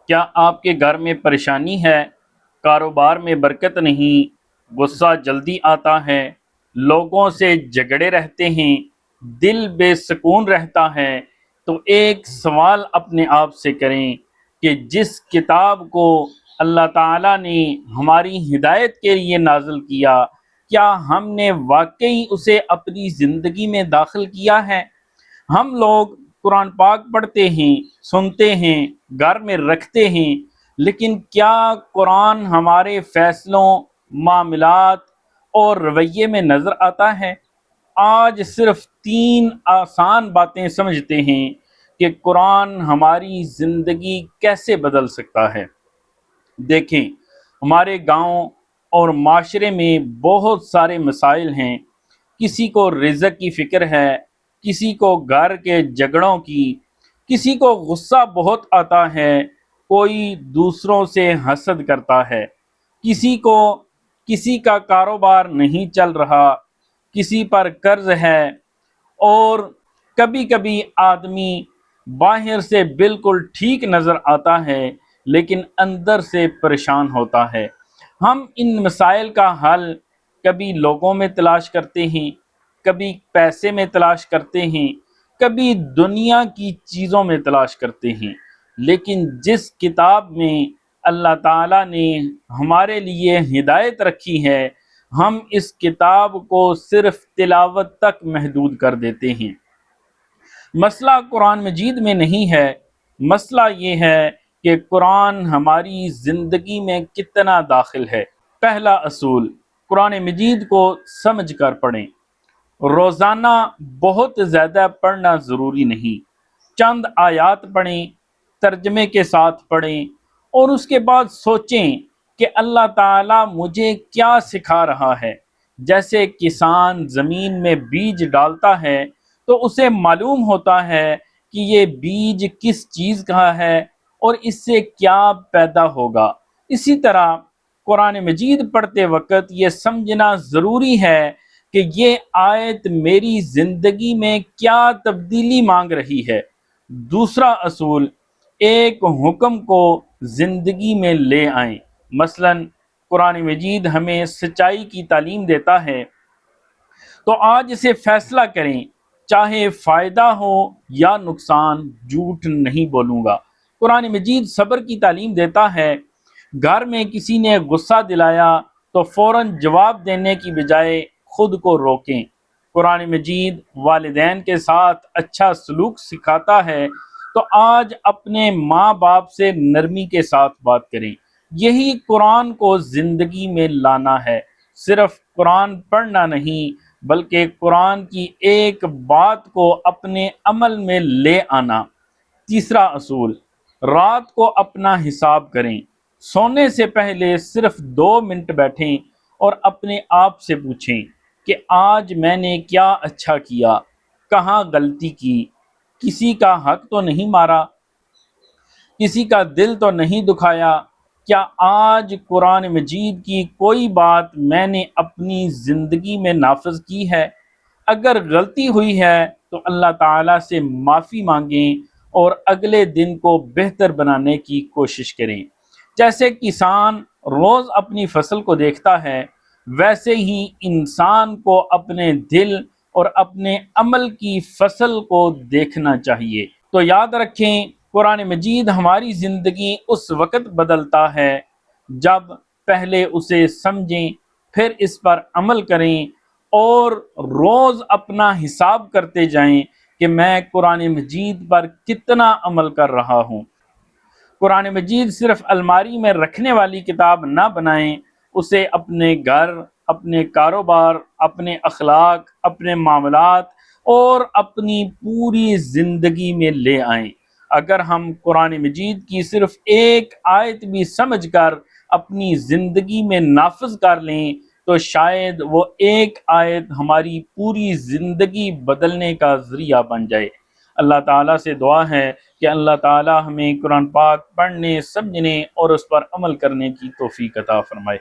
کیا آپ کے گھر میں پریشانی ہے، کاروبار میں برکت نہیں، غصہ جلدی آتا ہے، لوگوں سے جھگڑے رہتے ہیں، دل بے سکون رہتا ہے؟ تو ایک سوال اپنے آپ سے کریں کہ جس کتاب کو اللہ تعالیٰ نے ہماری ہدایت کے لیے نازل کیا، کیا ہم نے واقعی اسے اپنی زندگی میں داخل کیا ہے؟ ہم لوگ قرآن پاک پڑھتے ہیں، سنتے ہیں، گھر میں رکھتے ہیں، لیکن کیا قرآن ہمارے فیصلوں، معاملات اور رویے میں نظر آتا ہے؟ آج صرف 3 آسان باتیں سمجھتے ہیں کہ قرآن ہماری زندگی کیسے بدل سکتا ہے۔ دیکھیں، ہمارے گاؤں اور معاشرے میں بہت سارے مسائل ہیں۔ کسی کو رزق کی فکر ہے، کسی کو گھر کے جھگڑوں کی، کسی کو غصہ بہت آتا ہے، کوئی دوسروں سے حسد کرتا ہے، کسی کا کاروبار نہیں چل رہا، کسی پر قرض ہے، اور کبھی کبھی آدمی باہر سے بالکل ٹھیک نظر آتا ہے لیکن اندر سے پریشان ہوتا ہے۔ ہم ان مسائل کا حل کبھی لوگوں میں تلاش کرتے ہیں، کبھی پیسے میں تلاش کرتے ہیں، کبھی دنیا کی چیزوں میں تلاش کرتے ہیں، لیکن جس کتاب میں اللہ تعالیٰ نے ہمارے لیے ہدایت رکھی ہے، ہم اس کتاب کو صرف تلاوت تک محدود کر دیتے ہیں۔ مسئلہ قرآن مجید میں نہیں ہے، مسئلہ یہ ہے کہ قرآن ہماری زندگی میں کتنا داخل ہے۔ پہلا اصول، قرآن مجید کو سمجھ کر پڑھیں۔ روزانہ بہت زیادہ پڑھنا ضروری نہیں، چند آیات پڑھیں، ترجمے کے ساتھ پڑھیں، اور اس کے بعد سوچیں کہ اللہ تعالیٰ مجھے کیا سکھا رہا ہے۔ جیسے کسان زمین میں بیج ڈالتا ہے تو اسے معلوم ہوتا ہے کہ یہ بیج کس چیز کا ہے اور اس سے کیا پیدا ہوگا، اسی طرح قرآن مجید پڑھتے وقت یہ سمجھنا ضروری ہے کہ یہ آیت میری زندگی میں کیا تبدیلی مانگ رہی ہے۔ دوسرا اصول، ایک حکم کو زندگی میں لے آئیں۔ مثلا قرآن مجید ہمیں سچائی کی تعلیم دیتا ہے، تو آج سے فیصلہ کریں، چاہے فائدہ ہو یا نقصان، جھوٹ نہیں بولوں گا۔ قرآن مجید صبر کی تعلیم دیتا ہے، گھر میں کسی نے غصہ دلایا تو فوراً جواب دینے کی بجائے خود کو روکیں۔ قرآن مجید والدین کے ساتھ اچھا سلوک سکھاتا ہے، تو آج اپنے ماں باپ سے نرمی کے ساتھ بات کریں۔ یہی قرآن کو زندگی میں لانا ہے، صرف قرآن پڑھنا نہیں بلکہ قرآن کی ایک بات کو اپنے عمل میں لے آنا۔ تیسرا اصول، رات کو اپنا حساب کریں۔ سونے سے پہلے صرف 2 منٹ بیٹھیں اور اپنے آپ سے پوچھیں کہ آج میں نے کیا اچھا کیا، کہاں غلطی کی، کسی کا حق تو نہیں مارا، کسی کا دل تو نہیں دکھایا، کیا آج قرآن مجید کی کوئی بات میں نے اپنی زندگی میں نافذ کی ہے؟ اگر غلطی ہوئی ہے تو اللہ تعالیٰ سے معافی مانگیں اور اگلے دن کو بہتر بنانے کی کوشش کریں۔ جیسے کسان روز اپنی فصل کو دیکھتا ہے، ویسے ہی انسان کو اپنے دل اور اپنے عمل کی فصل کو دیکھنا چاہیے۔ تو یاد رکھیں، قرآن مجید ہماری زندگی اس وقت بدلتا ہے جب پہلے اسے سمجھیں، پھر اس پر عمل کریں اور روز اپنا حساب کرتے جائیں کہ میں قرآن مجید پر کتنا عمل کر رہا ہوں۔ قرآن مجید صرف الماری میں رکھنے والی کتاب نہ بنائیں، اسے اپنے گھر، اپنے کاروبار، اپنے اخلاق، اپنے معاملات اور اپنی پوری زندگی میں لے آئیں۔ اگر ہم قرآن مجید کی صرف ایک آیت بھی سمجھ کر اپنی زندگی میں نافذ کر لیں تو شاید وہ ایک آیت ہماری پوری زندگی بدلنے کا ذریعہ بن جائے۔ اللہ تعالیٰ سے دعا ہے کہ اللہ تعالیٰ ہمیں قرآن پاک پڑھنے، سمجھنے اور اس پر عمل کرنے کی توفیق عطا فرمائے۔